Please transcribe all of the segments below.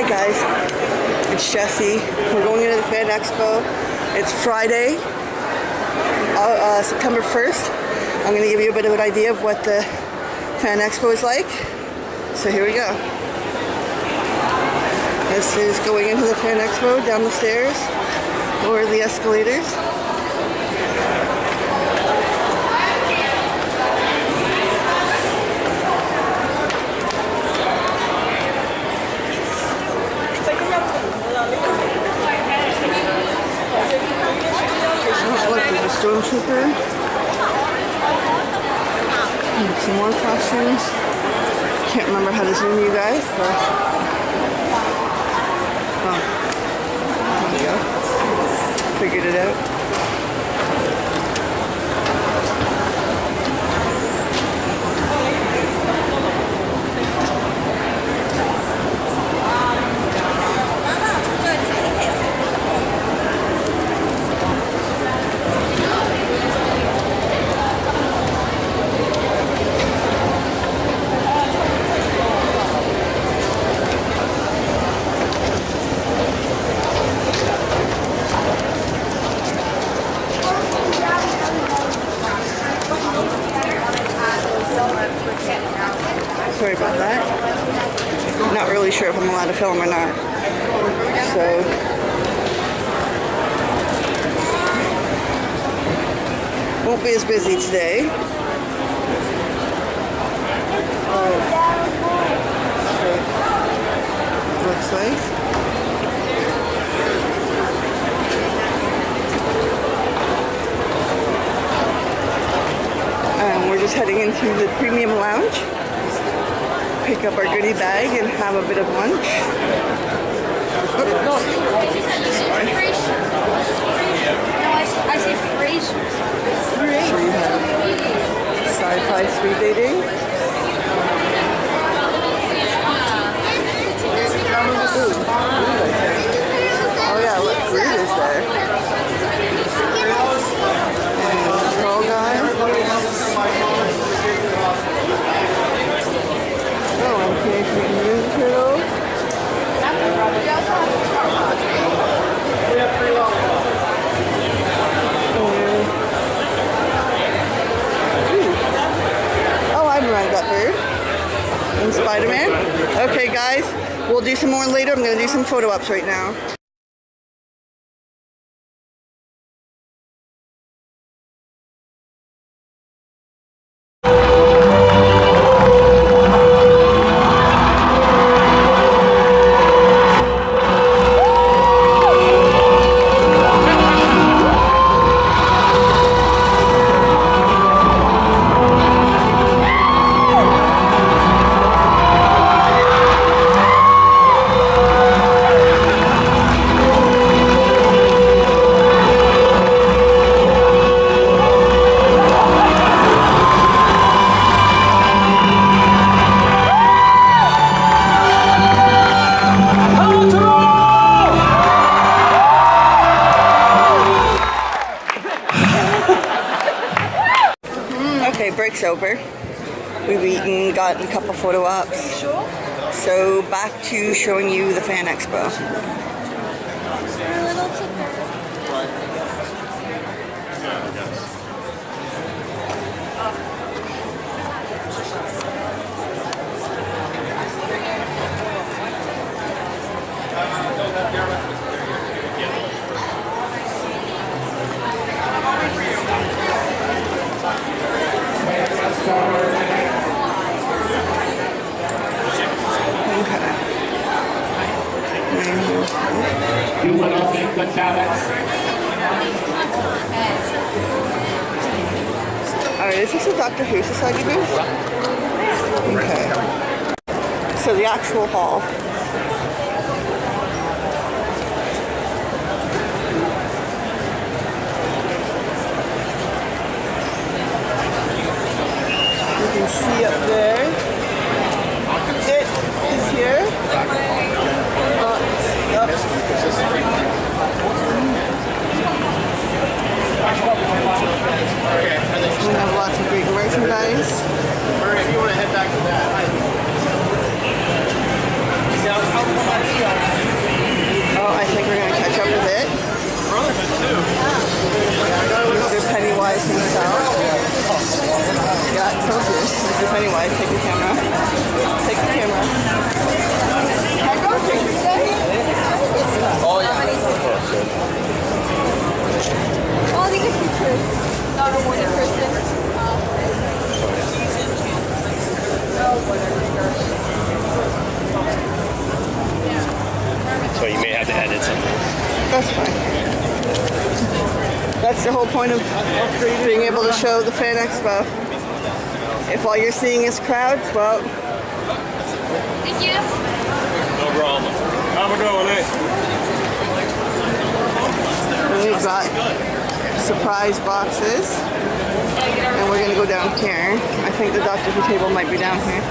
Guys, it's Jessie. We're going into the Fan Expo. It's Friday, September 1st. I'm going to give you a bit of an idea of what the Fan Expo is like. So here we go. This is going into the Fan Expo, down the stairs, or the escalators. Stormtrooper. Some more costumes. Can't remember how to zoom you guys, but there we go. Figured it out. Sorry about that. Not really sure if I'm allowed to film or not. So, won't be as busy today. Looks like. We're just heading into the premium lounge. Pick up our goodie bag and have a bit of lunch. No, I say Fraser. So you have sci-fi speed dating. Oh yeah, look, fruit is there. And tall guy. Oh, I'm Teenage Mutant Ninja Turtles. Oh, I'm Ryan Gutbird. And Spider-Man. Okay, guys, we'll do some more later. I'm going to do some photo ops right now. Okay, break's over. We've eaten, gotten a couple photo ops. So back to showing you the Fan Expo. Alright, is this a Doctor Who Society booth? Okay. So the actual hall. You can see up there. It is here. We have lots of great merchandise. If you want to head back to that. messages anyway. Take the camera. Take the camera. Can I go take your thing? Oh, yeah. Oh, I think it's pictures. Not a one person. So you may have to edit something. That's fine. That's the whole point of being able to show the Fan Expo. If all you're seeing is crowds, well... Thank you. No problem. Have a good one, eh? We've got surprise boxes. And we're going to go down here. I think the Doctor Who table might be down here.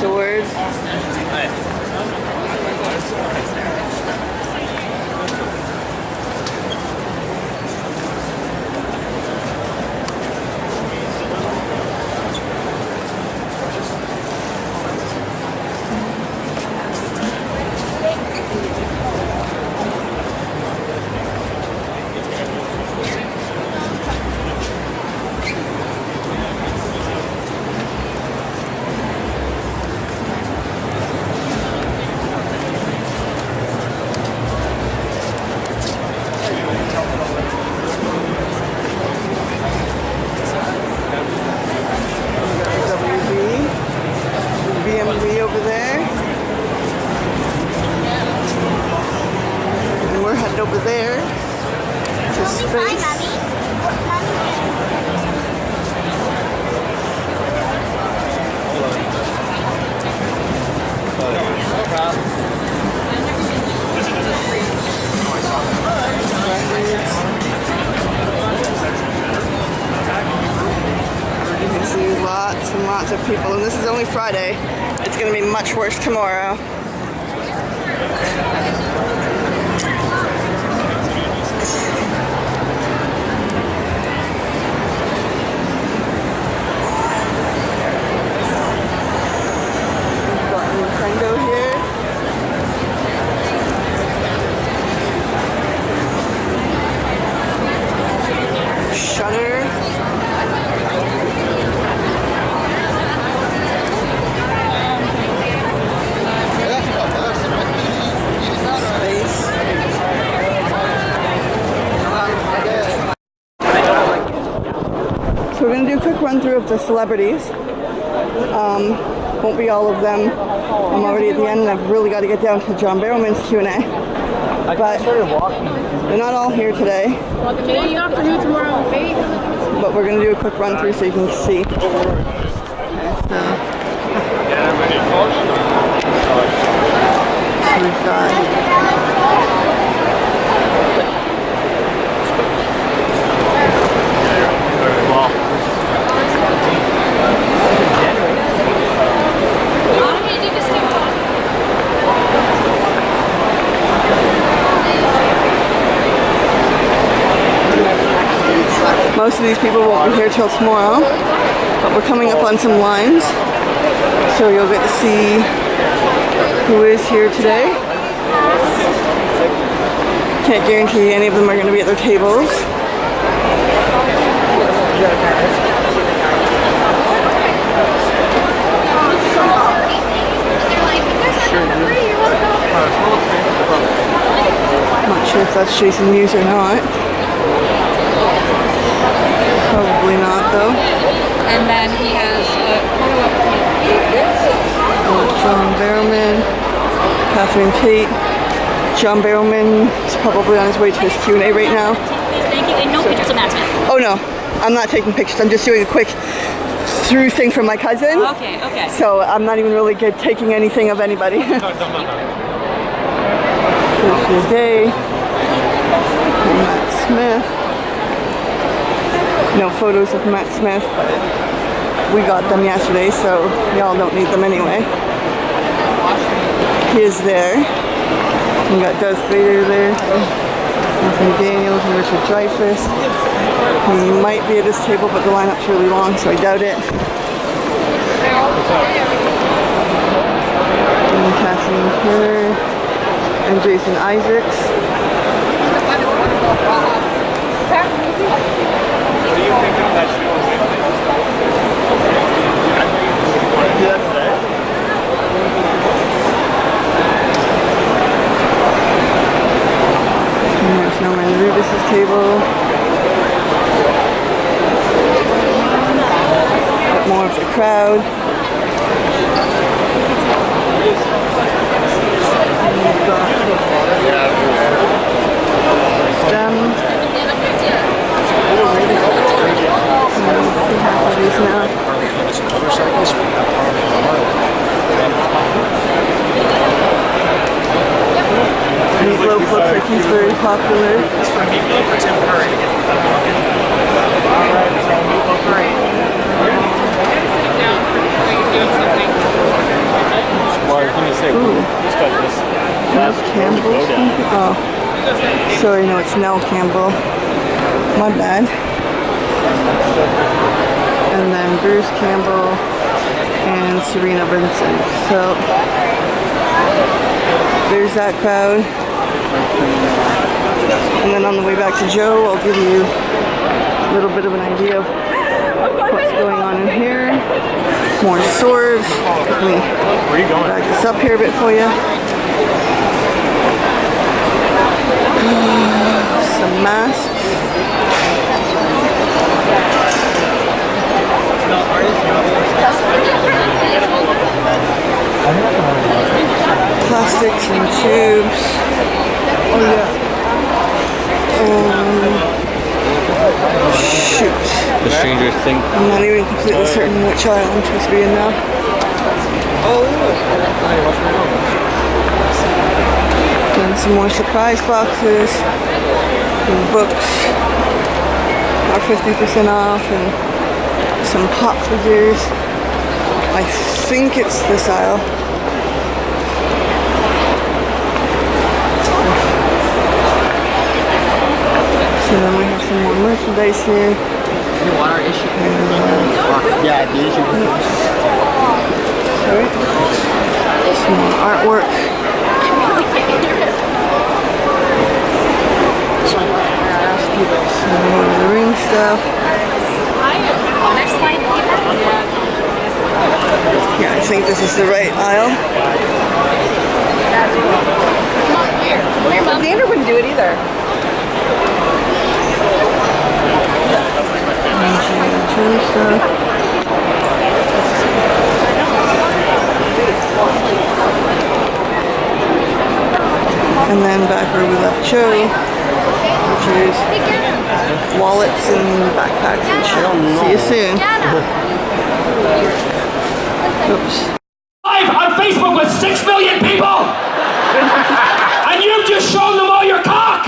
Swords. BMV over there. And we're headed over there to space. You can see lots and lots of people, and this is only Friday. It's going to be much worse tomorrow. We've got Nintendo here. Shudder. So we're going to do a quick run through of the celebrities. Won't be all of them. I'm already at the end and I've really got to get down to John Barrowman's Q&A. But they're not all here today. Today's Doctor Who, tomorrow Fate. But we're going to do a quick run through so you can see. So we've got most of these people won't be here till tomorrow, but we're coming up on some lines, so you'll get to see who is here today. Can't guarantee any of them are going to be at their tables. Not sure if that's Jason Mewes or not. Probably not, though. And then he has a photo of John Barrowman, Catherine Tate. John Barrowman is probably on his way to his Q&A right now. Thank you. And no pictures of Matt Smith. Oh no, I'm not taking pictures. I'm just doing a quick through thing from my cousin. Okay, okay. So I'm not even really taking anything of anybody. Today, Matt Smith. No photos of Matt Smith, but we got them yesterday, so y'all don't need them anyway. He is there. We got Darth Vader there, Anthony Daniels and Richard Dreyfuss. He might be at this table, but the lineup's really long, so I doubt it. And Kathleen Turner and Jason Isaacs. more of the crowd. We've got them. These now. Meatloaf looks like he's very popular. It's for Meatloaf or Tim Curry. Alright, so Meatloaf Curry. Mark, can you say who's got this? Nell Campbell? Oh. Sorry, no, it's Nell Campbell. My bad. And then Bruce Campbell and Serena Vincent. So there's that crowd. And then on the way back to Joe, I'll give you a little bit of an idea of what's going on in here. More stores. Let me back this up here a bit for you. Some masks. Plastics and tubes. Oh yeah. Shoot. The Stranger Things. I'm not even completely certain which aisle I'm supposed to be in now. And some more surprise boxes. And books are 50% off, and some pop figures. I think it's this aisle. So then we have some more merchandise here. You want our issue? Yeah, the issue. Sorry. Some more artwork. Some more of the ring stuff. Yeah, I think this is the right aisle. Xander wouldn't do it either. Stuff. And then back where we left Joey, which is wallets and backpacks and shit. See you soon. Oops. Live on Facebook with 6 million people! And you've just shown them all your cock!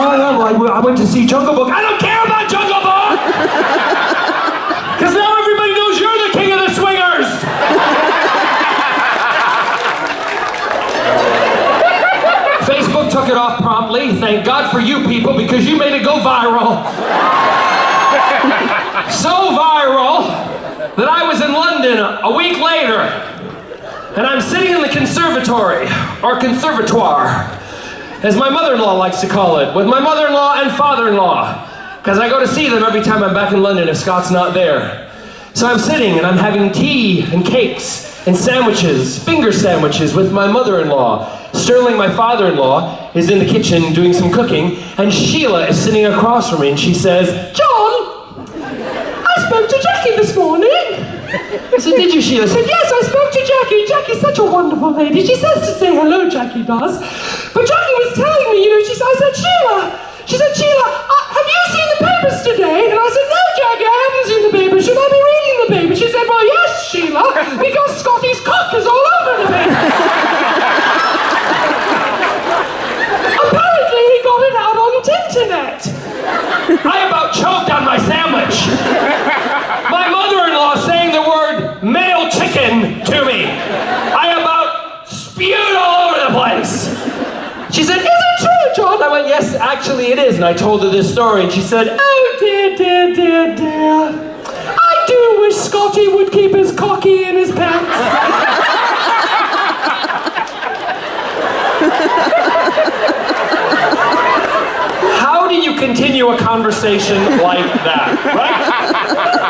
Oh, yeah, well, I went to see Jungle Book. I don't care about Jungle Book! Because now everybody knows you're the king of the swingers! Facebook took it off promptly. Thank God for you people, because you made it go viral. So viral that I was in London a week later, and I'm sitting in the conservatory, or conservatoire, as my mother-in-law likes to call it, with my mother-in-law and father-in-law, because I go to see them every time I'm back in London if Scott's not there. So I'm sitting and I'm having tea and cakes and sandwiches, finger sandwiches with my mother-in-law. Sterling, my father-in-law, is in the kitchen doing some cooking, and Sheila is sitting across from me, and she says, "John, I spoke to Jackie this morning." I said, "Did you, Sheila?" I said, "Yes, I spoke to Jackie. Jackie's such a wonderful lady. She says to say hello, Jackie does. But Jackie was telling me, I said, Sheila, have you seen the papers today?" And I said, "No, Jackie, I haven't seen the papers. Should I be reading the papers?" She said, "Well, yes, Sheila, because Scotty's cock is all over the papers." Apparently, he got it out on the internet. I about choked on my sandwich. My mother-in-law saying the word male chicken to me. I about spewed all over the place. She said, "Is it true, John?" I went, "Yes, actually it is." And I told her this story, and she said, "Oh dear, dear, dear, dear. I do wish Scotty would keep his cocky in his pants." How do you continue a conversation like that, right?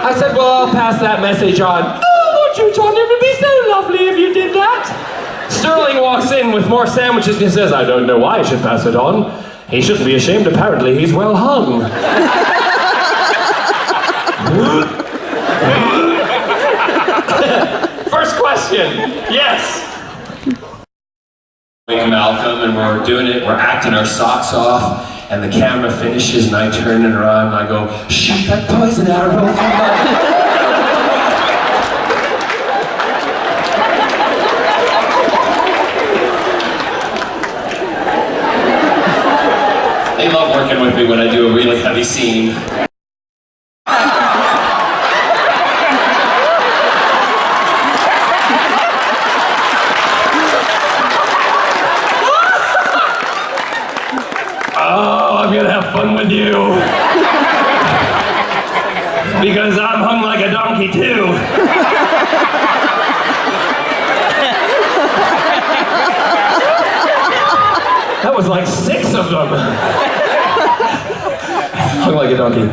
I said, "Well, I'll pass that message on." "Oh, would you, John? It would be so lovely if you did that." Sterling walks in with more sandwiches and he says, "I don't know why I should pass it on. He shouldn't be ashamed. Apparently, he's well hung." question. Yes. Malcolm, and we're doing it, we're acting our socks off, and the camera finishes, and I turn it around and I go, shoot that poison out of both of them. They love working with me when I do a really heavy scene. Oh, I'm gonna have fun with you. Because I'm hung like a donkey too. That was like 6 of them. Hung like a donkey.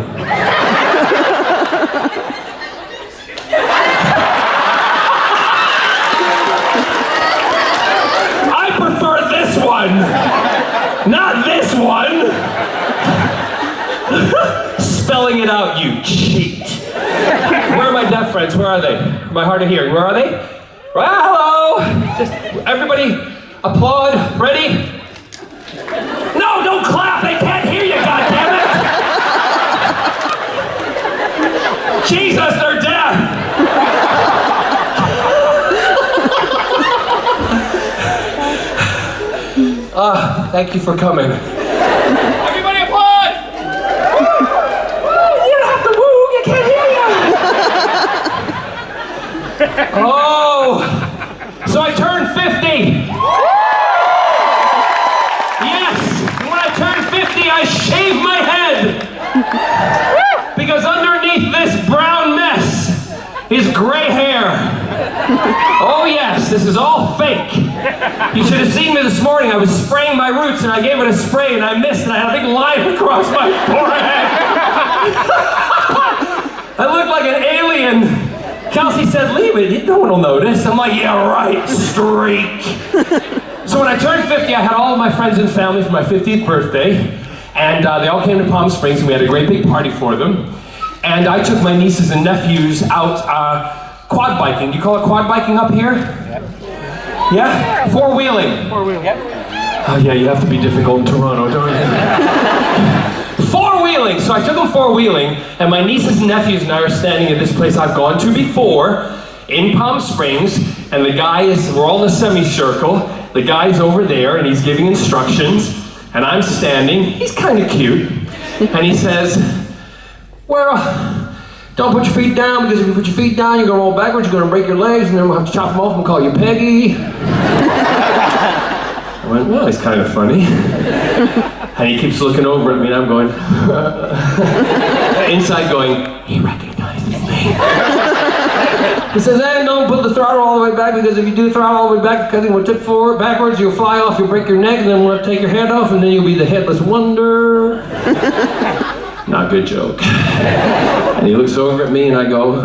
I prefer this one, not this one. Spelling it out, you cheat. Where are my deaf friends? Where are they? My hard of hearing. Where are they? Well, hello. Just everybody applaud. Ready? No, don't clap. They can't hear you, goddammit. Jesus, they're deaf. Thank you for coming. Everybody applaud! You don't have to woo, you can't hear you. Oh, so I turned 50. Yes, when I turned 50, I shaved my head. Because underneath this brown mess is gray hair. Oh yes, this is all fake. You should have seen me this morning. I was spraying my roots and I gave it a spray and I missed and I had a big line across my forehead. I looked like an alien. Kelsey said, leave it, no one will notice. I'm like, yeah, right, streak. So when I turned 50, I had all of my friends and family for my 50th birthday. And they all came to Palm Springs and we had a great big party for them. And I took my nieces and nephews out quad biking. Do you call it quad biking up here? Yeah? Four-wheeling. Four-wheeling. Yep. Oh yeah, you have to be difficult in Toronto, don't you? Four-wheeling. So I took them four-wheeling, and my nieces and nephews and I are standing at this place I've gone to before in Palm Springs, and the guy is, we're all in a semicircle. The guy's over there, and he's giving instructions, and I'm standing. He's kind of cute, and he says, well, don't put your feet down, because if you put your feet down, you're going to roll backwards, you're going to break your legs, and then we'll have to chop them off and call you Peggy. I went, well, he's kind of funny. And he keeps looking over at me, and I'm going, inside going, he recognizes me. He says, hey, don't put the throttle all the way back, because if you do throttle all the way back, the cutting will tip forward, backwards, you'll fly off, you'll break your neck, and then we'll have to take your head off, and then you'll be the headless wonder. Not a good joke. And he looks over at me and I go,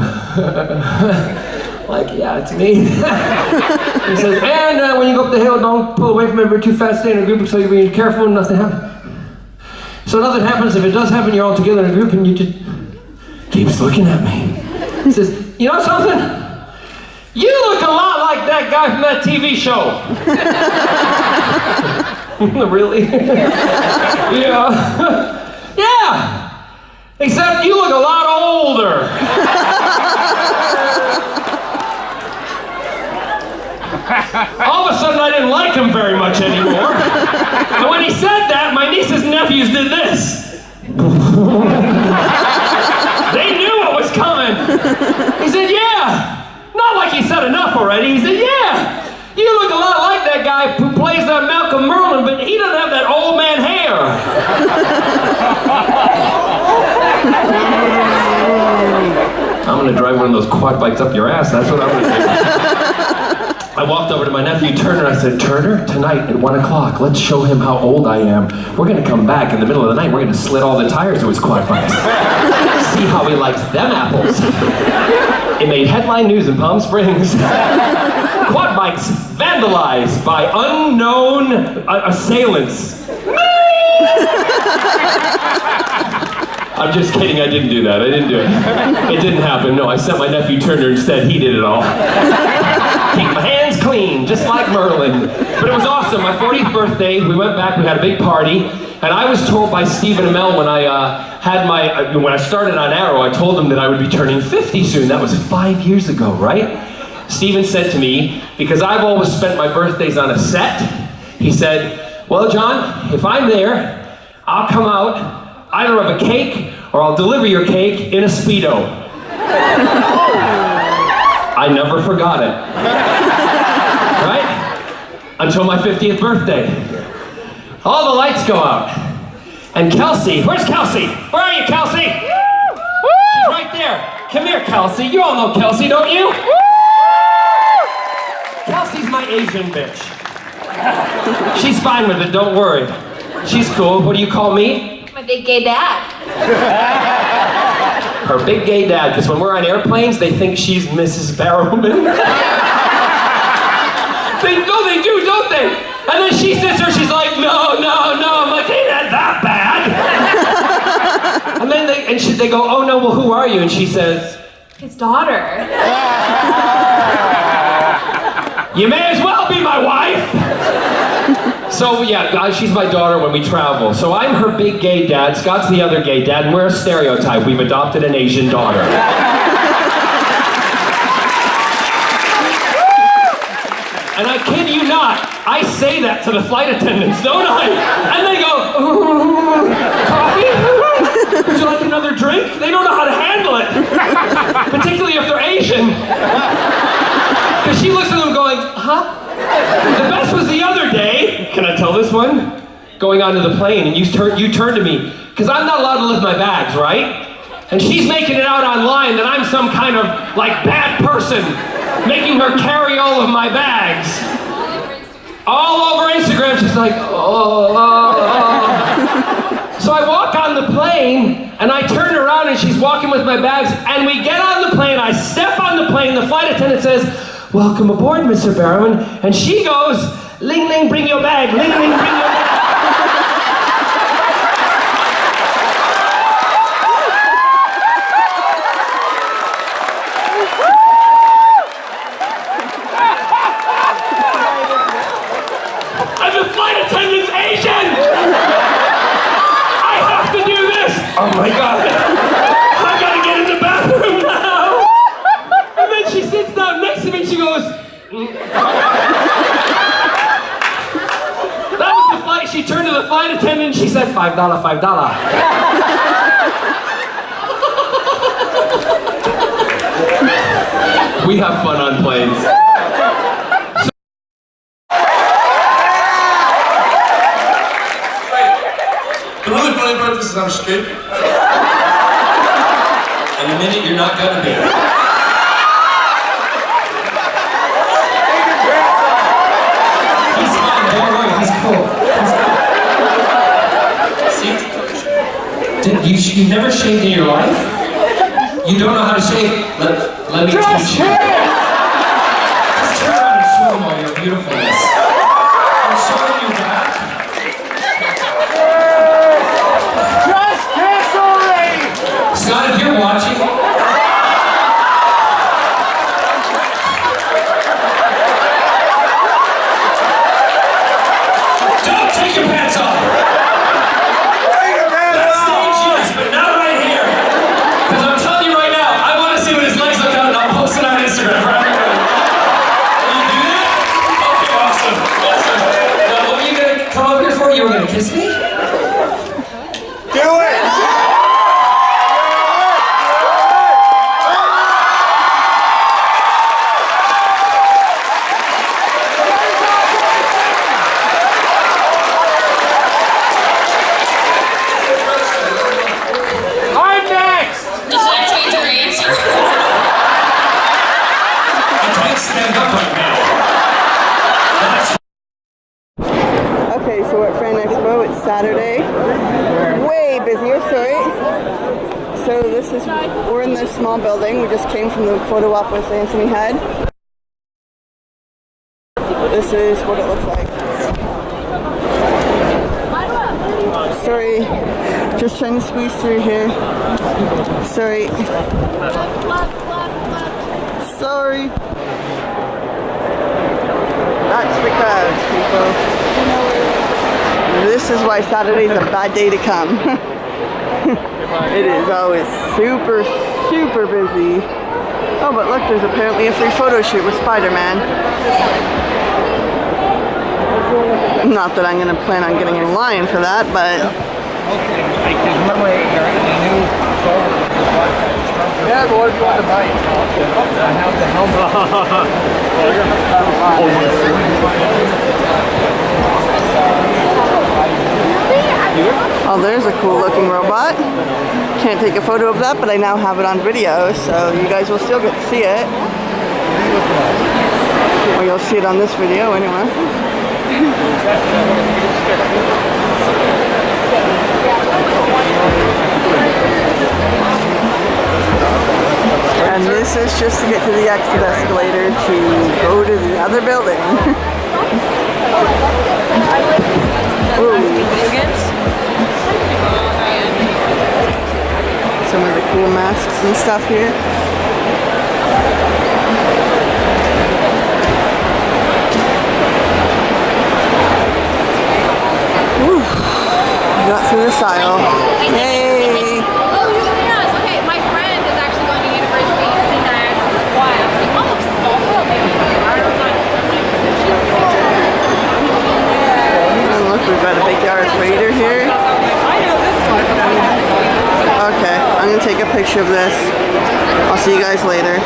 like, yeah, it's me. He says, and when you go up the hill, don't pull away from everybody too fast, stay in a group so you're being careful and nothing happens. So nothing happens. If it does happen, you're all together in a group and you just keeps looking at me. He says, you know something? You look a lot like that guy from that TV show. Really? Yeah. Yeah. Except you look a lot older. All of a sudden, I didn't like him very much anymore. And when he said that, my nieces and nephews did this. They knew what was coming. He said, yeah. Not like he said enough already. He said, yeah. You look a lot like that guy who plays that Malcolm Merlin, but he doesn't have that old man hair. I'm gonna drive one of those quad bikes up your ass. That's what I'm gonna do. I walked over to my nephew Turner. I said, Turner, tonight at 1 o'clock, let's show him how old I am. We're gonna come back in the middle of the night. We're gonna slit all the tires of his quad bikes. See how he likes them apples. It made headline news in Palm Springs. Quad bikes vandalized by unknown assailants. I'm just kidding, I didn't do that. I didn't do it. It didn't happen. No, I sent my nephew Turner instead. He did it all. Keep my nice clean, just like Merlin. But it was awesome. My 40th birthday, we went back, we had a big party, and I was told by Stephen Amell when I started on Arrow, I told him that I would be turning 50 soon. That was 5 years ago, right? Stephen said to me, because I've always spent my birthdays on a set, he said, well, John, if I'm there, I'll come out either of a cake or I'll deliver your cake in a Speedo. I never forgot it. Right? Until my 50th birthday. All the lights go out. And Kelsey, where's Kelsey? Where are you, Kelsey? She's right there. Come here, Kelsey. You all know Kelsey, don't you? Kelsey's my Asian bitch. She's fine with it, don't worry. She's cool. What do you call me? My big gay dad. Her big gay dad, because when we're on airplanes, they think she's Mrs. Barrowman. They do, don't they? And then she sits there, she's like, no. I'm like, ain't that bad? And then they go, oh no, well, who are you? And she says, His daughter. you may as well be my wife. So yeah, she's my daughter when we travel. So I'm her big gay dad, Scott's the other gay dad, and we're a stereotype. We've adopted an Asian daughter. And I kid you not, I say that to the flight attendants, don't I? And they go, coffee? Would you like another drink? They don't know how to handle it. Particularly if they're Asian. Because she looks at them going, huh? The best was the other day, can I tell this one? Going onto the plane and you turn to me, because I'm not allowed to lift my bags, right? And she's making it out online that I'm some kind of like bad person, making her carry all of my bags. All over Instagram, she's like, oh. So I walk on the plane, and I turn around, and she's walking with my bags, and we get on the plane, I step on the plane, the flight attendant says, welcome aboard, Mr. Barrowman, and she goes, ling ling, bring your bag, ling ling, bring your bag. And the flight attendant's Asian! I have to do this! Oh my God. I gotta get in the bathroom now! And then she sits down next to me and she goes, that was the flight. She turned to the flight attendant and she said, $5, $5. We have fun on planes. The really funny part of this is I'm straight. In a minute, you're not gonna be. He's fine, don't worry, he's cool. See? You've never shaved in your life? You don't know how to shave? Let me teach you. Just turn around and show them all your beautifulness. I'm showing you back. Scott, if you're watching, don't take your pants off. Backstage, yes, but not right here. Because I'm telling you right now, I want to see what his legs look out and I'll post it on Instagram for everybody. Will you do that? Okay, awesome. Now, what are you going to come up here for? You were going to kiss me? Do it! I'm next! Does that change your answer? I can't stand up right now. Okay, so we're at Fan Expo. It's Saturday. Way busier, sorry. So we're in this small building. We just came from the photo op with Anthony had. This is what it looks like. Sorry, just trying to squeeze through here. Sorry. Sorry. Watch the crowds, people. This is why Saturday's a bad day to come. It is always super, super busy. Oh, but look, there's apparently a free photo shoot with Spider-Man. Not that I'm going to plan on getting in line for that, but... Yeah, but what if you want to buy it? I have the helmet. Oh, there's a cool looking robot. Can't take a photo of that, but I now have it on video, so you guys will still get to see it. Or you'll see it on this video anyway. And this is just to get to the exit escalator to go to the other building. Some of the cool masks and stuff here. Whew. Got through this aisle. Yay! Oh, yes. Okay, my friend is actually going to university in Niagara. That's why I was like, oh, small world, maybe. And look, we've got a big Darth Vader here. Okay, I'm gonna take a picture of this. I'll see you guys later.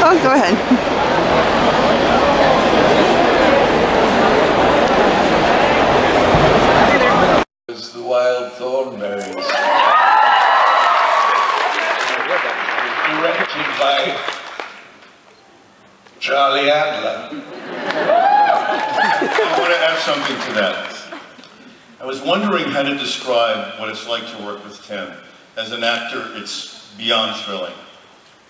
Oh, go ahead. It's the wild thornberries. Directed by Charlie Adler. I want to add something to that. I was wondering how to describe what it's like to work with Tim. As an actor, it's beyond thrilling.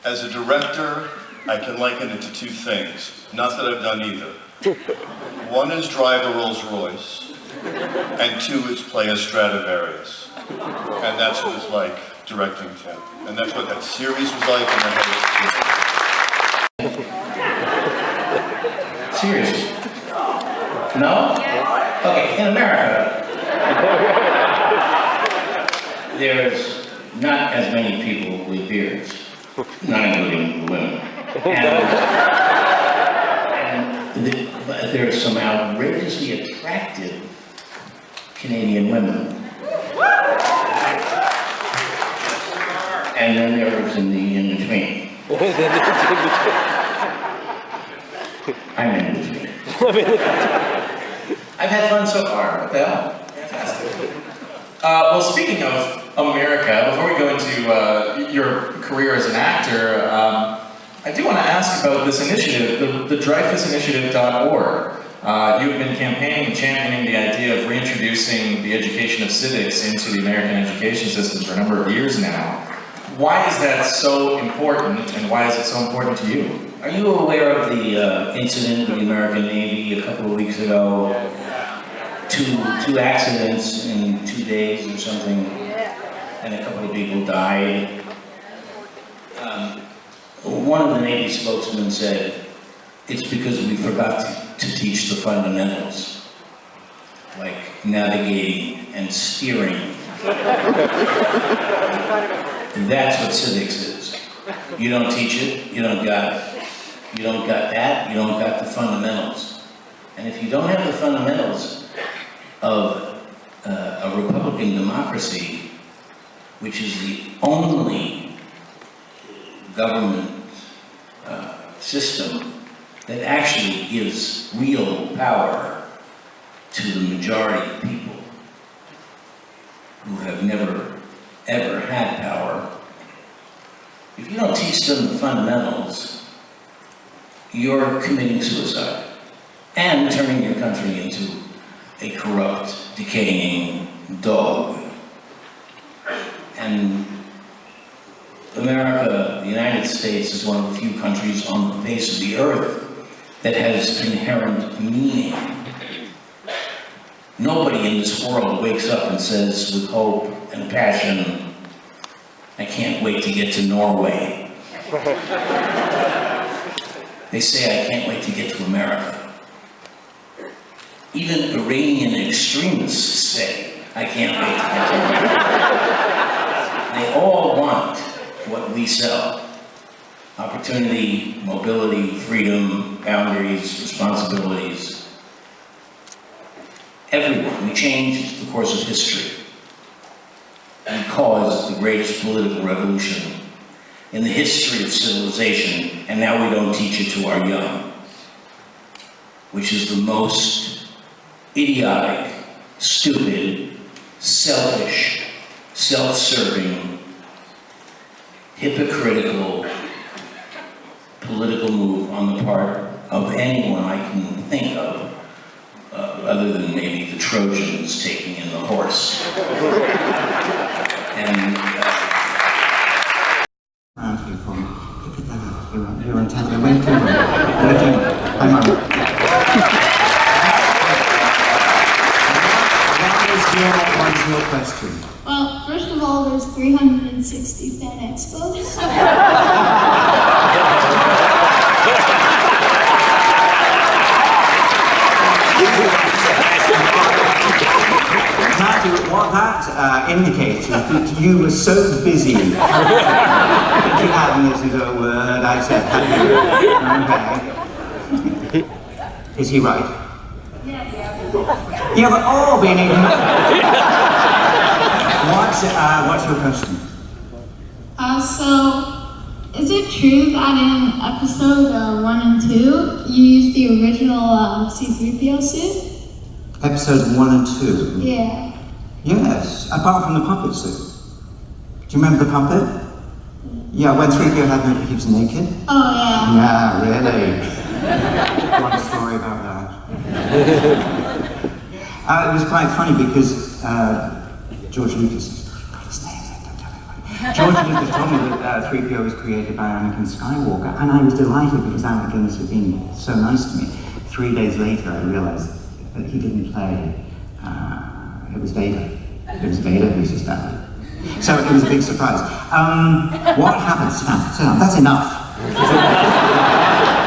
As a director, I can liken it to two things. Not that I've done either. One is drive a Rolls Royce, and two is play a Stradivarius. And that's what it's like directing Tim. And that's what that series was like, and then Seriously? No? Okay, in America, there's not as many people with beards, not including women. But there are some outrageously attractive Canadian women. and then there's in the in-between. I'm in between. I've had fun so far. What the hell? Fantastic. Well, speaking of America, before we go into your career as an actor, I do want to ask about this initiative, the DreyfusInitiative.org. You've been campaigning and championing the idea of reintroducing the education of civics into the American education system for a number of years now. Why is that so important, and why is it so important to you? Are you aware of the incident with the American Navy a couple of weeks ago? Two accidents in 2 days or something, and a couple of people died. One of the Navy spokesmen said, it's because we forgot to teach the fundamentals, like navigating and steering. That's what civics is. You don't teach it, you don't got it. You don't got that, you don't got the fundamentals. And if you don't have the fundamentals of a Republican democracy, which is the only government system that actually gives real power to the majority of people who have never, ever had power, if you don't teach them the fundamentals, you're committing suicide and turning your country into a corrupt, decaying dog. And America, the United States, is one of the few countries on the face of the earth that has inherent meaning. Nobody in this world wakes up and says with hope and passion, I can't wait to get to Norway. They say, I can't wait to get to America. Even Iranian extremists say, I can't wait to get to America. They all want what we sell. Opportunity, mobility, freedom, boundaries, responsibilities. Everyone. We changed the course of history and caused the greatest political revolution in the history of civilization, and now we don't teach it to our young, which is the most idiotic, stupid, selfish, self-serving, hypocritical political move on the part of anyone I can think of, other than maybe the Trojans taking in the horse. And you're in town. Hi, Mum. What is your question? Well, first of all, there's 360 fan expos. What that indicates is that you were so busy that you hadn't listened to a word I said, had you? Okay. Is he right? Yes. Yeah, but all being ignorant. What's your question? So, is it true that in episode 1 and 2, you used the original C-3PO suit? Episode 1 and 2? Yeah. Yes, apart from the puppet suit. Do you remember the puppet? Yeah, when 3PO had no, he was naked? Oh, yeah. Yeah, really? What a story about that. It was quite funny because George Lucas told me that 3PO was created by Anakin Skywalker, and I was delighted because Anakin had been so nice to me. 3 days later, I realized that he didn't play. It was Vader. It was Vader who suspected. So it was a big surprise. What happened? Sit down. That's enough.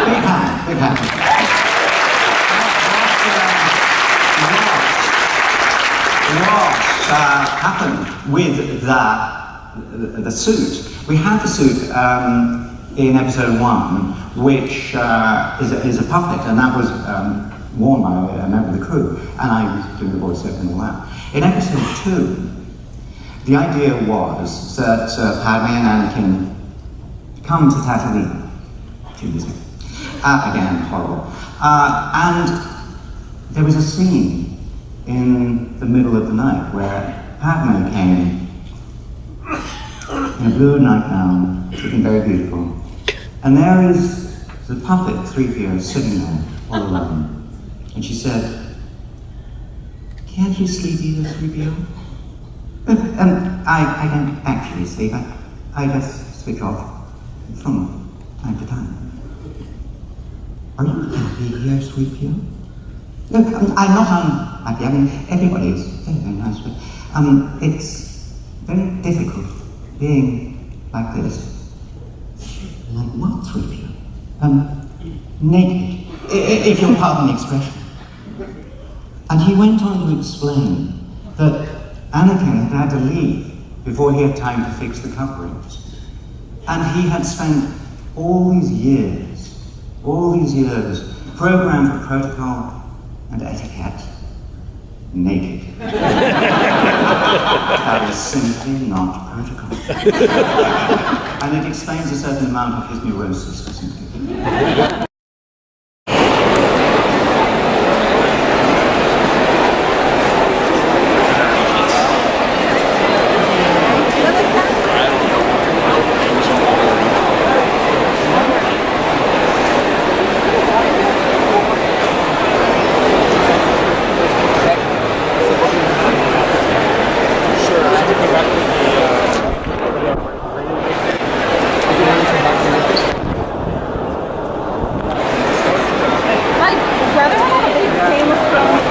Big hand. What happened with the suit? We had the suit in episode 1, which is a puppet, and that was worn by a member of the crew, and I was doing the voiceover and all that. In episode 2, The idea was that Padme and Anakin come to Tatooine. Again, horrible. And there was a scene in the middle of the night where Padme came in a blue nightgown, looking very beautiful. And there is the puppet, 3PO, sitting there, all alone. And she said, "Can't you sleep either, 3PO?" I don't actually sleep. I just switch off from time to time. Are you happy here, 3PO? No, I'm not unhappy. I mean, everybody is very, very nice, but it's very difficult being like this. Like what, 3PO? Naked, if you'll pardon the expression. And he went on to explain that Anakin had to leave before he had time to fix the coverings. And he had spent all these years, programmed for protocol and etiquette, naked. That is simply not protocol. And it explains a certain amount of his neurosis, doesn't it?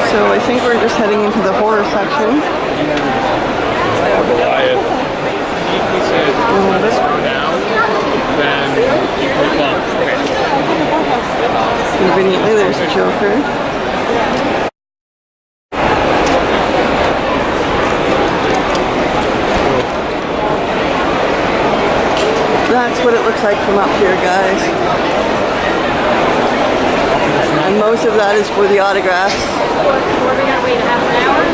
So I think we're just heading into the horror section. Conveniently, there's a Joker. That's what it looks like from up here, guys. And most of that is for the autographs. We're gonna wait half an hour.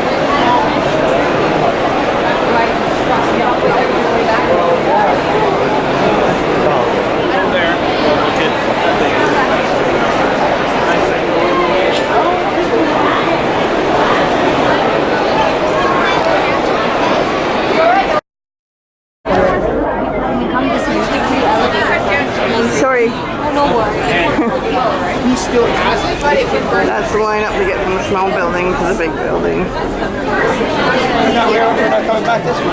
Sorry. No worries. He still has it? That's the lineup to get from the small building to the big building. We're not coming back this way.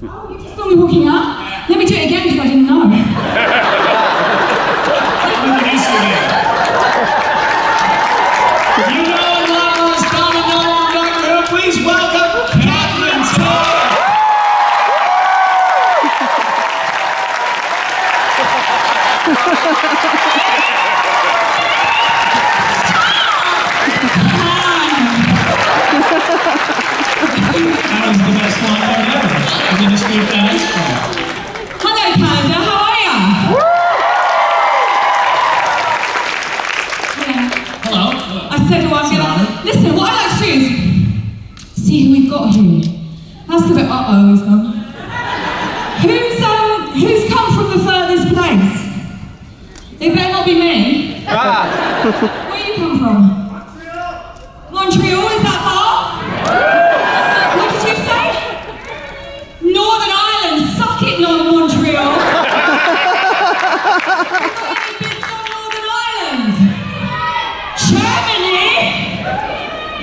Oh, you just saw me walking up? Let me do it again because I didn't know. You know what was coming on Doctor Who? Please welcome Catherine Tate. That was the best one ever. We're going to speak that Expo. Hello, Canada. How are you? Hello. I said, oh, I'm gonna listen. What I like to do is see who we've got here. That's a bit he's gone. Who's come from the furthest place? It better not be me. Where you come from? Montreal. Is that far? What did you say? Northern Ireland. Suck it, Montreal. Any bits on Northern Ireland? Germany?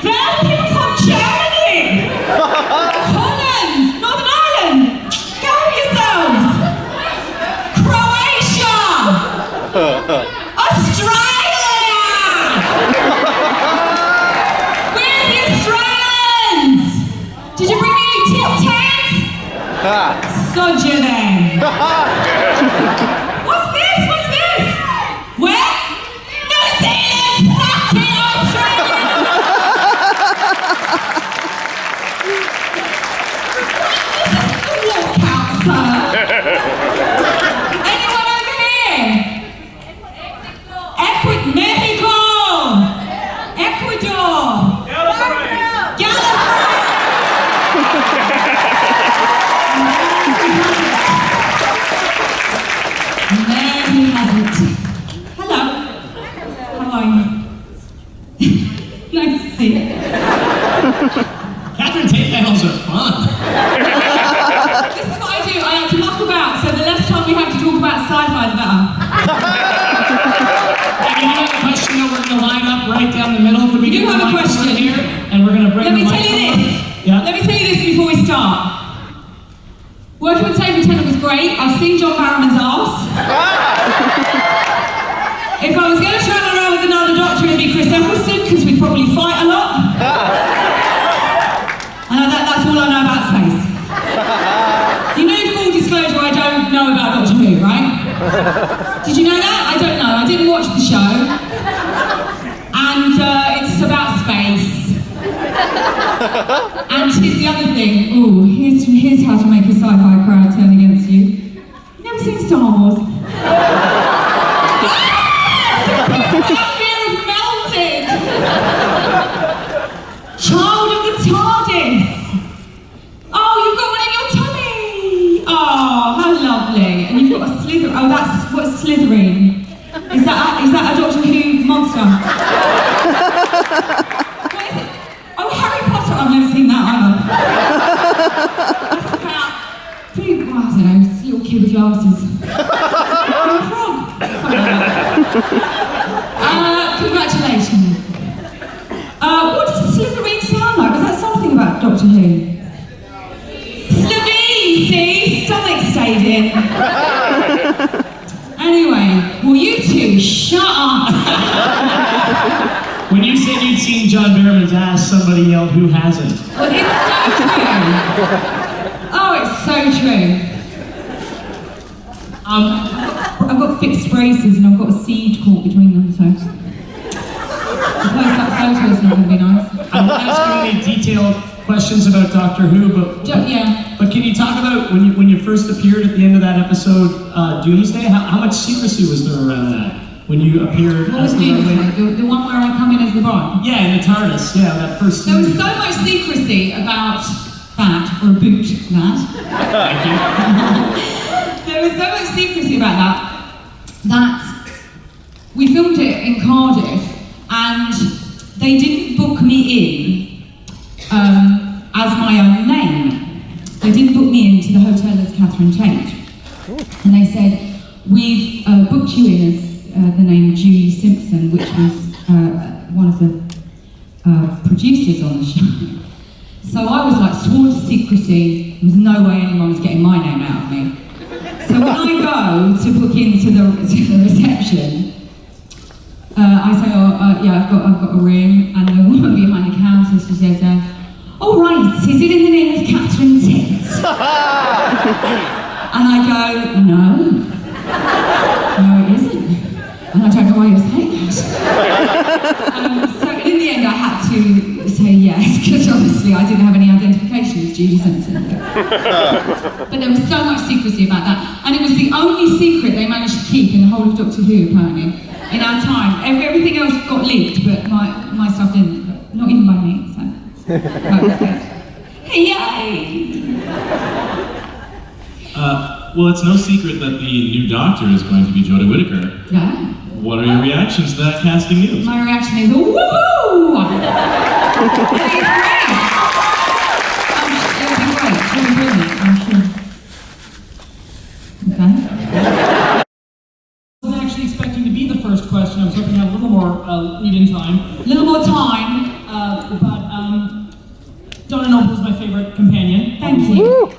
There are people from Germany! Holland! Northern Ireland! Go yourselves! Croatia! Australia! Where's the Australians? Did you bring me any tip tags? Sod you then! What's this? What's this? Where? New Zealand! Suck it, Australia! This is the walkout, sir. There he has it. Hello. How are you? Nice to see you. Catherine Tate battles are fun. This is what I do. I like to muck about, so the less time we have to talk about sci-fi, the better. And you have a question that we're going to line up right down the middle. Could we You get have the a mic question. over here? And we're going to bring Let the me mic tell you over. this. Yeah. Let me tell you this before we start. Working with Table Tenor was great. I've seen John Barrowman's arse. If I was going to travel around with another doctor, it'd be Chris Eccleston, because we probably fight a lot. And that's all I know about space. You know, full disclosure, I don't know about Doctor Who, right? Did you know that? I don't know. I didn't watch the show. And it's about space. And here's the other thing. Ooh, here's how to make a sci-fi crowd turn against you. You never seen Star Wars? Fear of melted. Child of the TARDIS. Oh, you've got one in your tummy. Oh, how lovely. And you've got a slither. Oh, that's what's slithering. Is that a Doctor Who monster? What is it? Oh, Harry Potter. I've never seen that either. That's about pretty. Well, I don't know. It's a little kid with glasses. Oh, a frog. Something like that. Congratulations. What does slithering sound like? Was that something about Doctor Who? Slovene, see? Stomach stayed in. Anyway, well, you two, shut up. When you said you'd seen John Barrowman's ass, somebody yelled, "Who hasn't?" Well, it's so true. Oh, it's so true. I've got fixed braces and I've got a seed caught between them, so. The close-up photo is not going to be nice. I'm not asking any detailed questions about Doctor Who, but Yeah. But can you talk about when you first appeared at the end of that episode, Doomsday? How much secrecy was there around that? When you appeared What was as the Doomsday? The one where I come in as the Bond? Yeah, in the TARDIS. Yeah, that first There was scene. so much secrecy about that, or about that. Thank you. There was so much secrecy about that we filmed it in Cardiff, and they didn't book me in as my own name. They didn't book me into the hotel as Catherine Tate. And they said, we've booked you in as the name Julie Simpson, which was one of the producers on the show. So I was like sworn to secrecy. There was no way anyone was getting my name out of me. So when I go to book into the reception, I say, yeah, I've got a room, and the woman behind the counter, she says, "Oh right, is it in the name of Catherine Tate?" And I go, "No, it isn't." And I don't know why you're saying that. So in the end, I had to say yes, because obviously I didn't have any identification as Julie Simpson. But there was so much secrecy about that, and it was the only secret they managed to keep in the whole of Doctor Who, apparently. In our time, everything else got leaked, but my stuff didn't. Not even by me. So. Yay! Well, it's no secret that the new Doctor is going to be Jodie Whittaker. Yeah. What are your reactions to that casting news? My reaction is, woohoo! It's great! It'll be great. It'll be brilliant, I'm sure. Okay. I was actually expecting to be the first question. I was hoping to have a little more lead-in time. A little more time. But Donna Noble is my favorite companion. Thank you.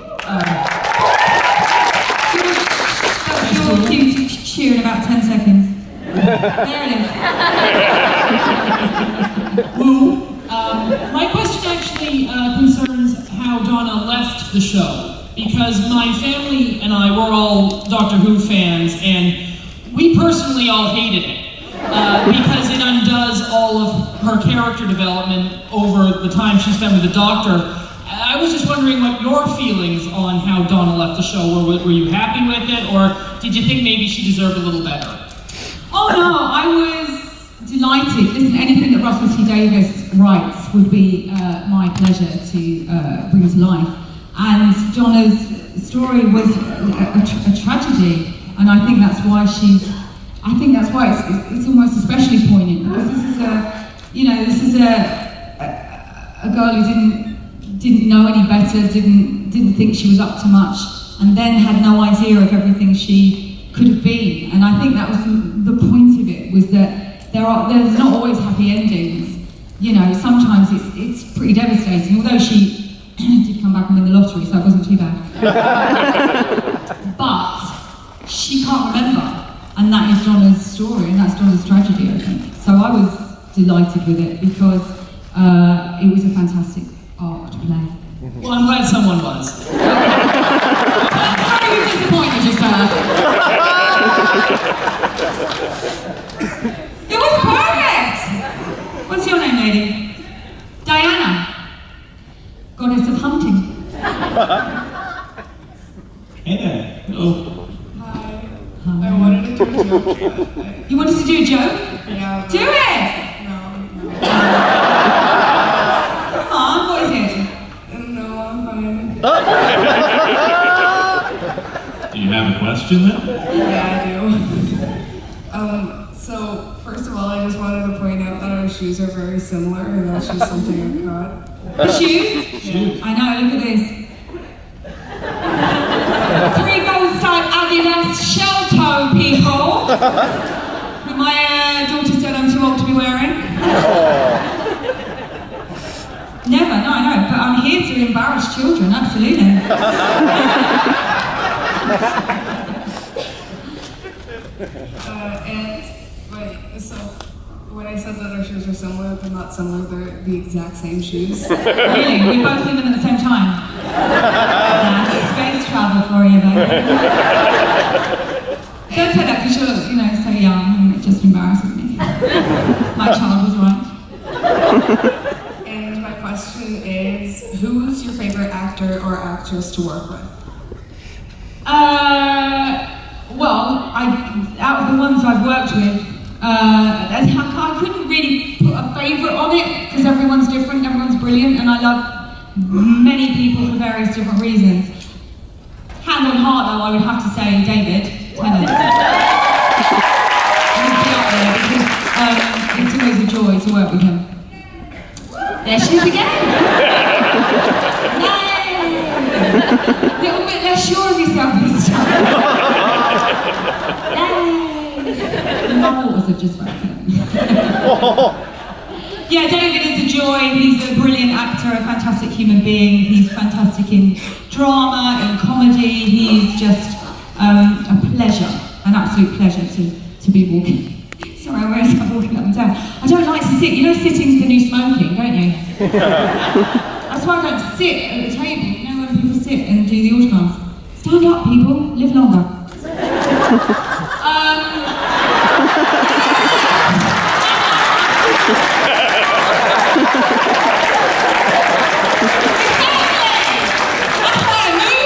Your cue to cheer in about 10 seconds. There it is. Woo. My question actually concerns how Donna left the show. Because my family and I were all Doctor Who fans, and we personally all hated it. Because it undoes all of her character development over the time she spent with the Doctor. I was just wondering what your feelings on how Donna left the show were. Were you happy with it, or did you think maybe she deserved a little better? Oh no, I was delighted. Listen, anything that Russell T Davies writes would be my pleasure to bring to life. And Donna's story was a tragedy, and I think that's why it's almost especially poignant, because this is a girl who didn't know any better, didn't think she was up to much, and then had no idea of everything she could have been. And I think that was the point of it, was that there's not always happy endings. You know, sometimes it's pretty devastating, although she did come back and win the lottery, so it wasn't too bad. But she can't remember, and that is Donna's story, and that's Donna's tragedy, I think. So I was delighted with it, because it was a fantastic art to play. Well, I'm glad someone was. I'm sorry we disappointed you, sir. It was perfect! What's your name, lady? Diana. Goddess of hunting. Hey there. Hello. Hi. I wanted to do a joke. You wanted to do a joke? Yeah. Do it! No. Come on, what is it? No, I'm fine. Do you have a question then? Yeah, I do. So, first of all, I just wanted to point out that our shoes are very similar, and that's just something I caught. The shoes? Yeah. I know, look at this. 3 gold type Adidas shell toe, people. That my daughter said I'm too old to be wearing. Never, no, I know, but I'm here to embarrass children, absolutely. So when I said that our shoes are similar, they're not similar, they're the exact same shoes. Really? We both in them at the same time? That's space travel for you, baby. Don't say that, because you're, so young, and it just embarrasses me. My child was right. And my question is, who's your favorite actor or actress to work with? Well, out of the ones I've worked with, I couldn't really put a favourite on it, because everyone's different, everyone's brilliant, and I love many people for various different reasons. Hand on heart, though, I would have to say David Tennant. He'd be up there, because it's always a joy to work with him. There she is again! Yay! Little bit less sure of yourself this time. My waters have just broken. Yeah, David is a joy. He's a brilliant actor, a fantastic human being. He's fantastic in drama, in comedy. He's just a pleasure, an absolute pleasure to be walking. Sorry, I always start walking up and down. I don't like to sit. You know, sitting's the new smoking, don't you? That's why I don't sit at the table. You know, when people sit and do the autographs. Stand up, people. Live longer.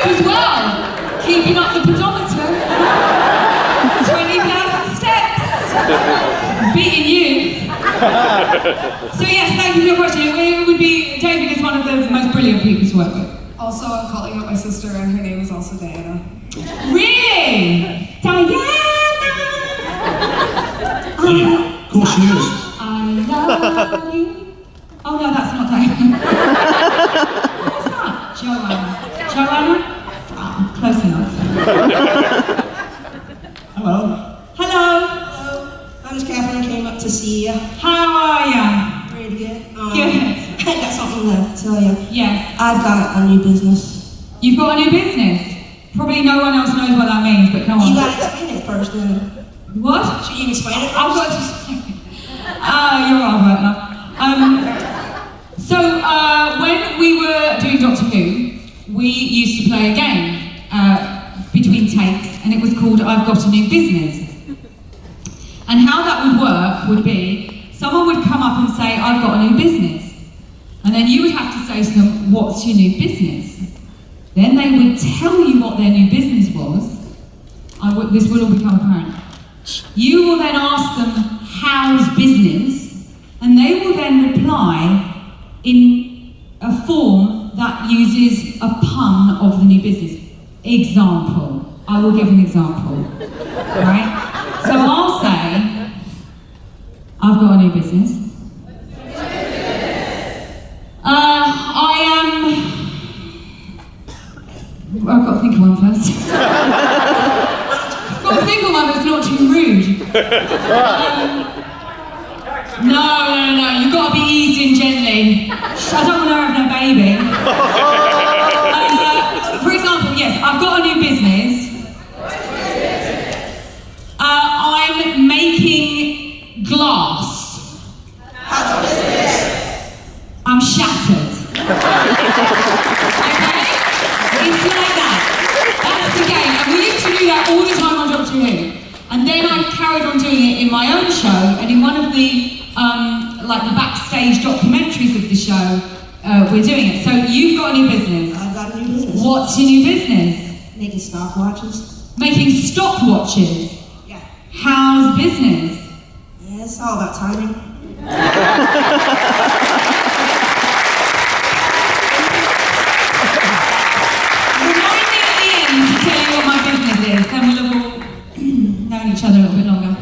As well, keeping up the pedometer. 20,000 steps. Beating you. So yes, thank you for your question. It would be, David is one of the most brilliant people to work with. Also, I'm calling out my sister, and her name is also Diana. Really? Diana! Yeah, cool shoes. I love you. Oh no, that's not Diana. What's that? Joanna. Joanna? Oh, close enough. Hello. Hello. Hello. My name's Catherine. I came up to see you. How are you? Really good. Good. I got something to tell you. Yes. I've got a new business. You've got a new business? Probably no one else knows what that means, but come on. You gotta explain it first, then. What? Should you explain it first? I've got to explain it. You're all right now. So, when we were doing Doctor Who, we used to play a game between takes, and it was called I've Got a New Business. And how that would work would be, someone would come up and say, I've got a new business. And then you would have to say to them, what's your new business? Then they would tell you what their new business was. This will all become apparent. You will then ask them how's business? And they will then reply in a form that uses a pun of the new business. Example. I will give an example, right? So I'll say, I've got a new business. I've got to think of one first. I've got to think of one that's not too rude. No, you've got to be easy and gently. I don't want to have no baby. For example, yes, I've got a new business. I'm making glass. I'm shattered. Okay? It's like that. That's the game. And we used to do that all the time on Doctor Who. And then I carried on doing it in my own show, and in one of the like the backstage documentaries of the show, we're doing it. So you've got a new business. I've got a new business. What's your new business? Making stopwatches. Making stopwatches? Yeah. How's business? Yeah, it's all about timing. Remind me at the end to tell you what my business is, then we'll have all known each other a little bit longer.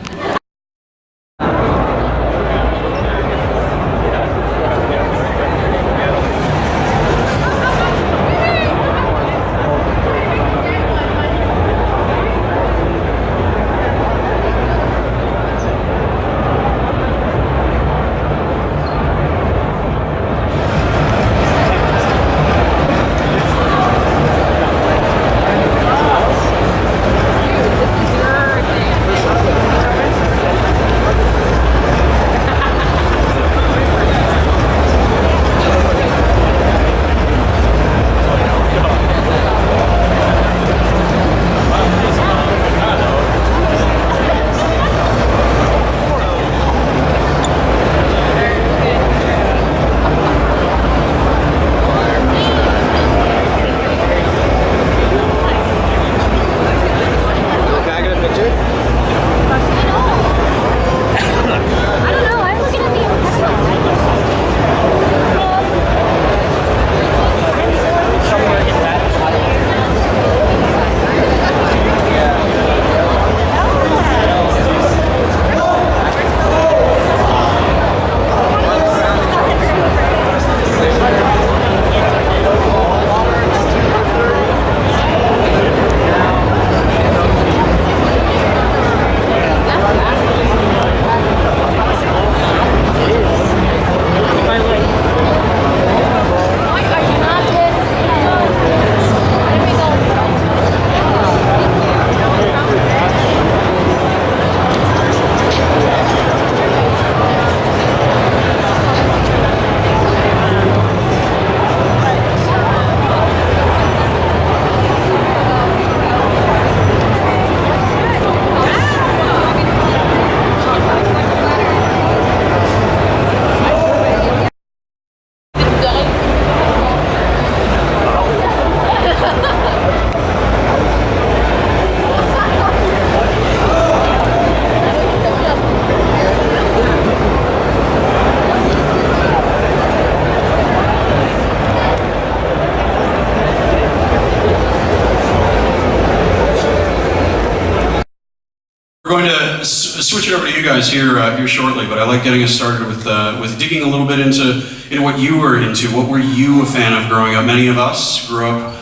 We're going to switch it over to you guys here shortly, but I like getting us started with digging a little bit into what you were into. What were you a fan of growing up? Many of us grew up,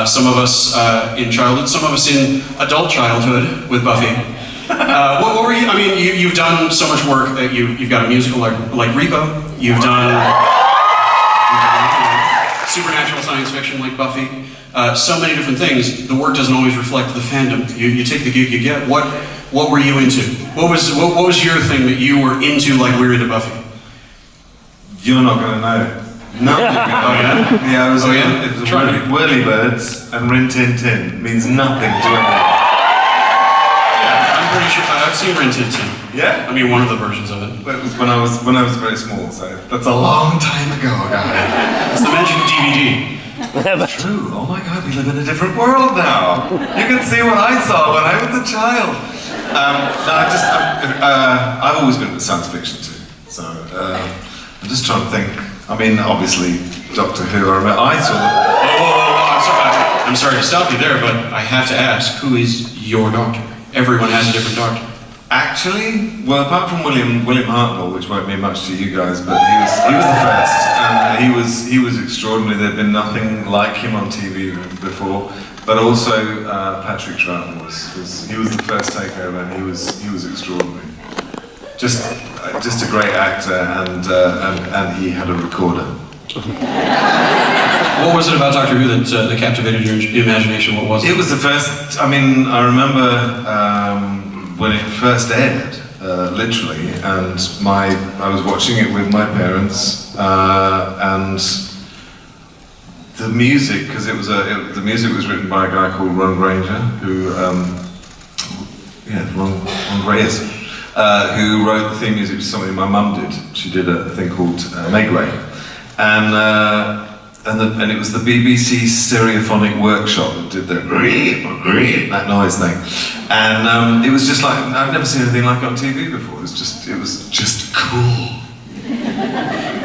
some of us in childhood, some of us in adult childhood with Buffy. What were you? I mean, you've done so much work that you've got a musical like Repo. You've done supernatural science fiction like Buffy. So many different things. The work doesn't always reflect the fandom. You take the gig you get. What were you into? What was your thing that you were into like we were into Buffy? You're not going to know. Nothing. Yeah, it was Whirlybirds and Rin Tin Tin means nothing to anyone. Yeah, I'm pretty sure I've seen Rin Tin Tin. Yeah? I mean, one of the versions of it. But it was when I was very small, so that's a long time ago, guys. It's the magic of DVD. That's true. Oh my God, we live in a different world now. You can see what I saw when I was a child. I've always been into science fiction too. So I'm just trying to think. I mean, obviously, Doctor Who. I saw that. I'm sorry to stop you there, but I have to ask, who is your doctor? Everyone has a different doctor. Actually, well, apart from William Hartnell, which won't mean much to you guys, but he was the first, and he was extraordinary. There'd been nothing like him on TV before. But also Patrick Troughton he was the first takeover, and he was extraordinary. Just a great actor, and he had a recorder. What was it about Doctor Who that captivated your imagination? What was it? It was the first. I mean, I remember when it first aired, literally, and I was watching it with my parents, and the music, because the music was written by a guy called Ron Granger, who Ron Granger, who wrote the theme music to something my mum did. She did a thing called Meg Ray, and it was the BBC Stereophonic Workshop that did that noise thing, and it was just like I've never seen anything like it on TV before. It was just cool.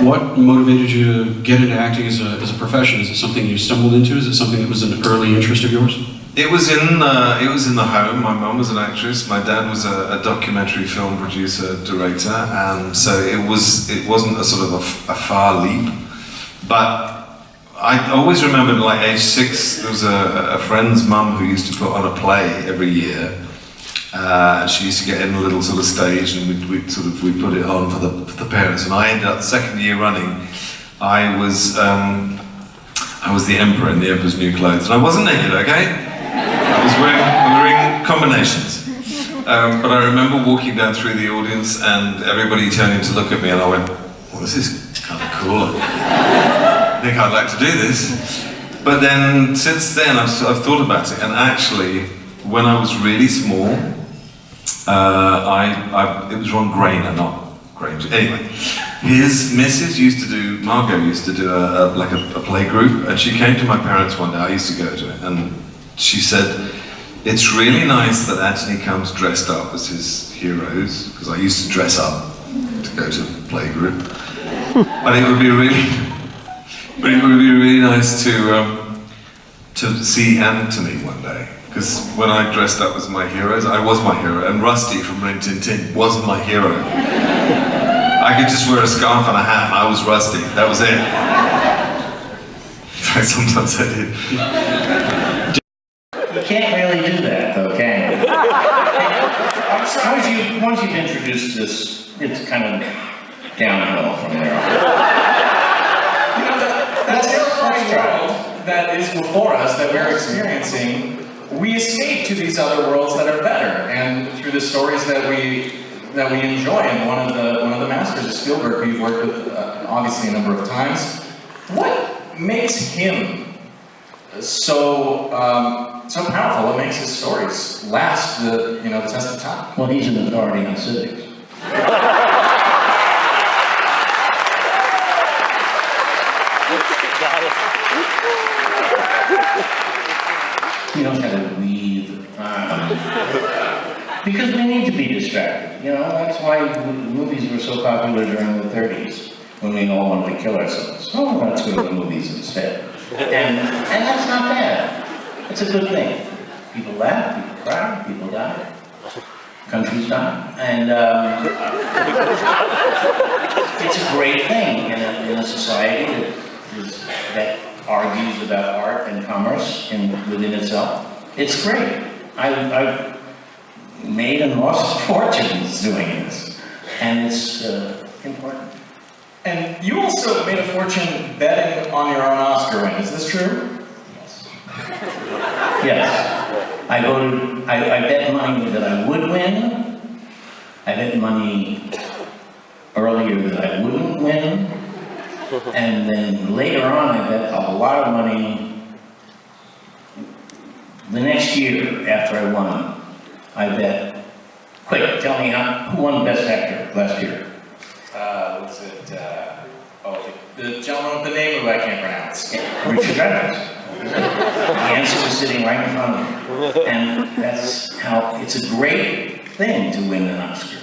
What motivated you to get into acting as a profession? Is it something you stumbled into? Is it something that was an early interest of yours? It was in the home. My mum was an actress. My dad was a documentary film producer, director, and so it wasn't a sort of a far leap. But I always remembered, like age 6, there was a friend's mum who used to put on a play every year. She used to get in a little sort of stage, and we'd put it on for the parents. And I ended up second year running. I was the emperor in the Emperor's New Clothes, and I wasn't naked, okay? I was wearing combinations. But I remember walking down through the audience and everybody turning to look at me, and I went, "Well, this is kind of cool. I think I'd like to do this." But then since then, I've thought about it, and actually, when I was really small, it was Ron Grainer, not Granger. Anyway, his missus Margot used to do a play group, and she came to my parents one day. I used to go to it, and she said, "It's really nice that Anthony comes dressed up as his heroes," because I used to dress up to go to play group. But it would be really nice to see Anthony one day. Because when I dressed up as my heroes, I was my hero, and Rusty from Rin Tin Tin wasn't my hero. I could just wear a scarf and a hat, and I was Rusty. That was it. In fact, sometimes I did. You can't really do that, though, can you? Once you've introduced this, it's kind of downhill from there on. You know, that terrifying world that is before us, that we're experiencing, we escape to these other worlds that are better, and through the stories that we enjoy. And one of the masters is Spielberg, who you've worked with obviously a number of times. What makes him so powerful? What makes his stories last the test of time? Well, he's an authority on civics. He knows how to weave. Because we need to be distracted. That's why movies were so popular during the 30s, when we all wanted to kill ourselves. Oh, let's go to the movies instead. And that's not bad. It's a good thing. People laugh, people cry, people die. Countries die. And it's a great thing in a society that argues about art and commerce within itself. It's great. I've made and lost fortunes doing this, and it's important. And you also made a fortune betting on your own Oscar win. Is this true? Yes. Yes. I bet money that I would win. I bet money earlier that I wouldn't win. And then later on, I bet a lot of money the next year after I won. I bet. Quick, tell me who won Best Actor last year? Was it, the gentleman with the name who I can't pronounce. Richard Evans. The answer was sitting right in front of me. And that's how, it's a great thing to win an Oscar.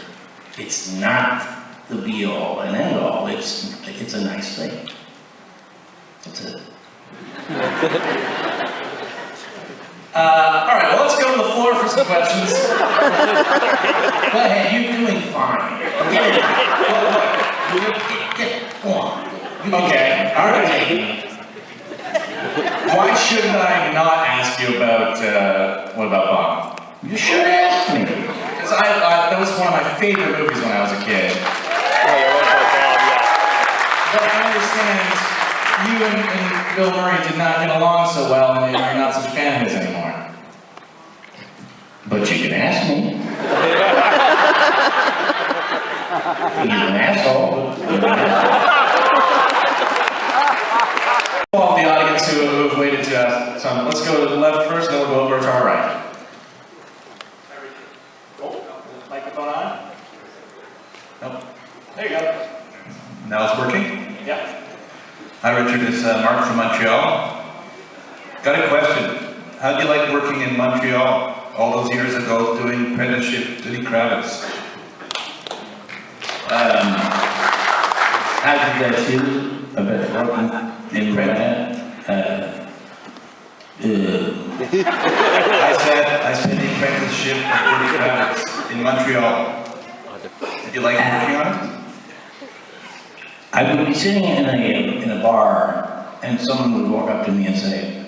It's not the be-all and end-all. It's a nice thing. That's it. All right, well, let's go to the floor for some questions. Go ahead, you're doing fine. Go on. Okay, all right. Why shouldn't I not ask you about, what about Bob? You should ask me. Because that was one of my favorite movies when I was a kid. But I understand you and Bill Murray did not get along so well, and you're not such a fan of his anymore. But you can ask me. He's an asshole. All the audience who have waited to ask some. Let's go to the left first, then we'll go over to our right. Oh, microphone on? Nope. There you go. Now it's working? Yeah. Hi Richard, it's Mark from Montreal. Got a question. How do you like working in Montreal all those years ago doing apprenticeship to Lenny Kravitz? How did that feel about working in Montreal? I spent the apprenticeship with Lenny Kravitz in Montreal. Did you like working on it? I would be sitting in a bar, and someone would walk up to me and say,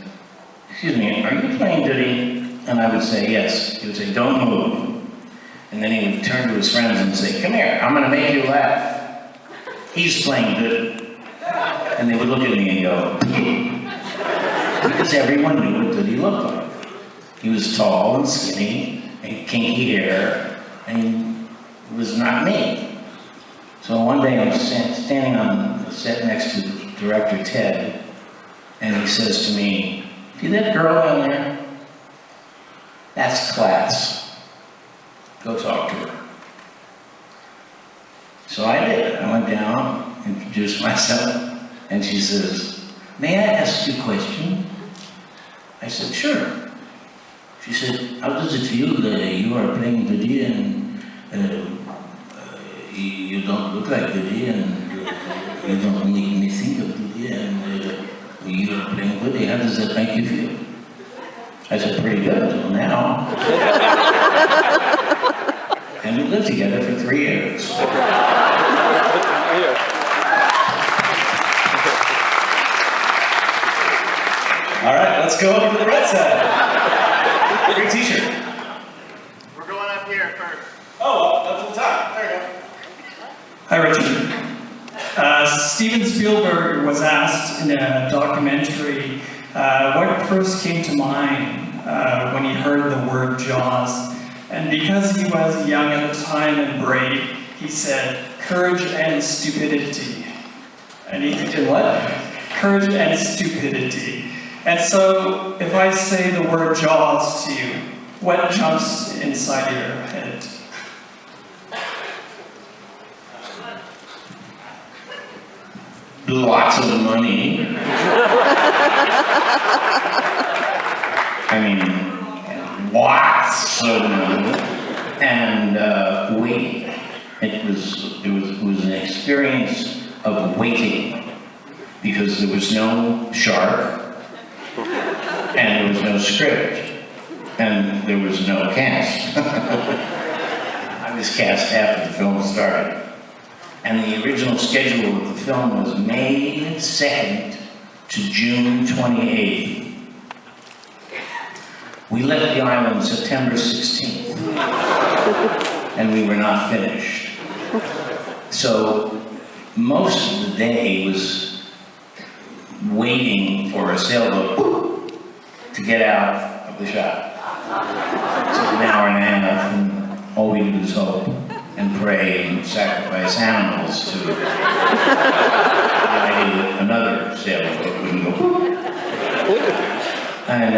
"Excuse me, are you playing Diddy?" And I would say, "Yes." He would say, "Don't move." And then he would turn to his friends and say, "Come here, I'm going to make you laugh. He's playing Diddy." And they would look at me and go, because everyone knew what Diddy looked like. He was tall and skinny, and kinky hair, and it was not me. So one day I'm standing on the set next to director Ted, and he says to me, "See that girl down there? That's class. Go talk to her." So I did. I went down, introduced myself, and she says, "May I ask you a question?" I said, "Sure." She said, "How does it feel that you are playing Diddy and you don't look like Diddy, and you don't make me think of Diddy, and you are playing Diddy? How does that make you feel?" I said, "Pretty good until now." And we lived together for 3 years. All right, let's go over to the right side. Great t-shirt. We're going up here first. Oh, up to the top. There we go. Hi, Richard. Steven Spielberg was asked in a documentary what first came to mind when he heard the word Jaws. And because he was young at the time and brave, he said, "Courage and stupidity." And he did what? Courage and stupidity. And so, if I say the word Jaws to you, what jumps inside your head? Lots of money. I mean, lots of money. And waiting. It was an experience of waiting, because there was no shark, and there was no script, and there was no cast. I was cast after the film started. And the original schedule of the film was May 2nd to June 28th. We left the island September 16th, and we were not finished. So most of the day was waiting for a sailboat to get out of the shop. It took an hour and a half, and all we did was hope and pray and sacrifice animals to the idea that another sailboat wouldn't go. And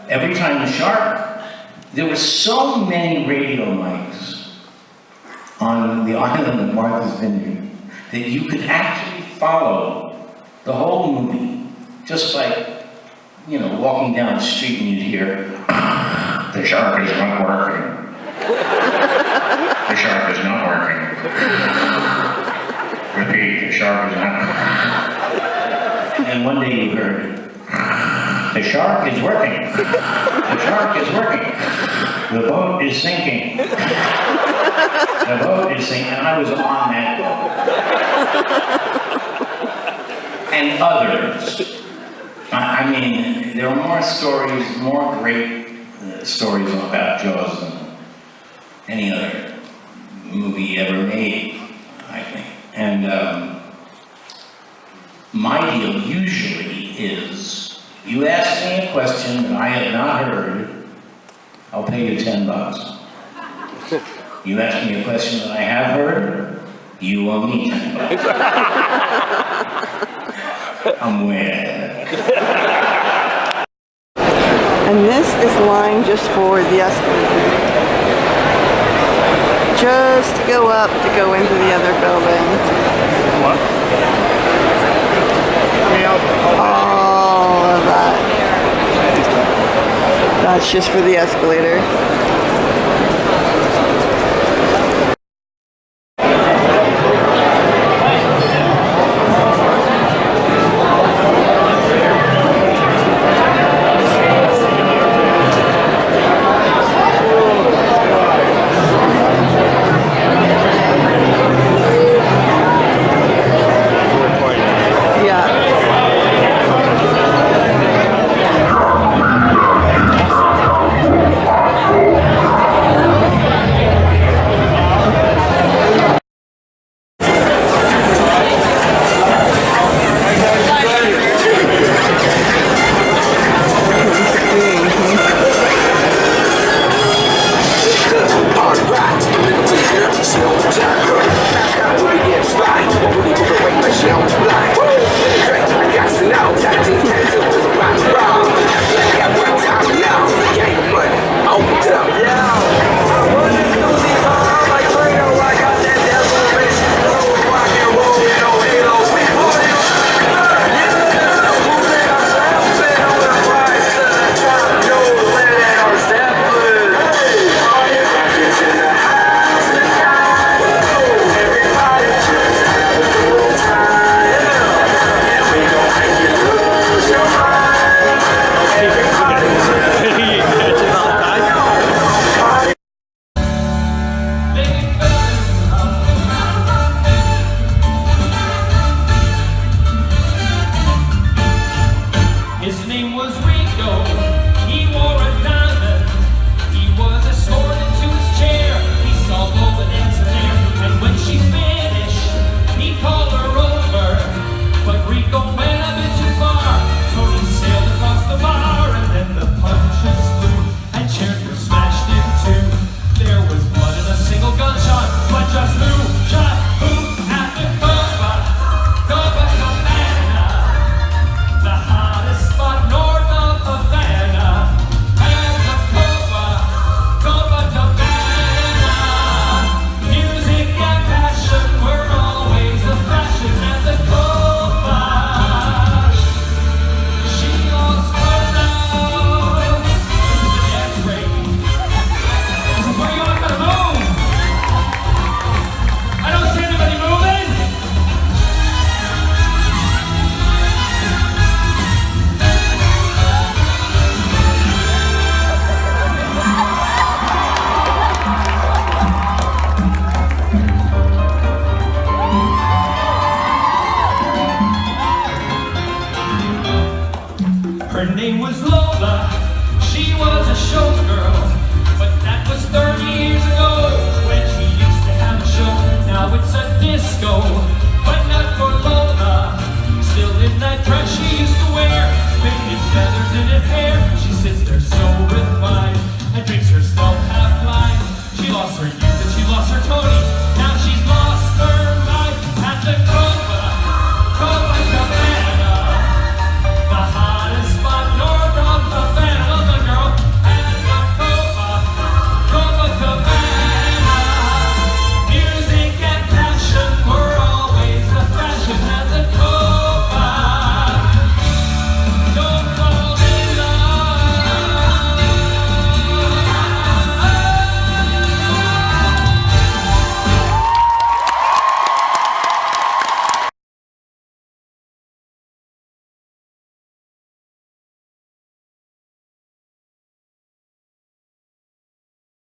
every time the shark, there were so many radio mics on the island of Martha's Vineyard that you could actually follow the whole movie, just like, you know, walking down the street and you'd hear, "The shark is not working. The shark is not working. Repeat, the shark is not working. And one day you heard, the shark is working. The shark is working. The boat is sinking. The boat is sinking, and I was on that boat. And others. I mean, there are more stories, more great stories about Jaws than any other movie ever made, I think. And my deal usually is, you ask me a question that I have not heard, I'll pay you $10. You ask me a question that I have heard, you owe me $10. I'm way ahead. And this is the line just for the escalator. Just to go up to go into the other building. What? All of that. That's just for the escalator.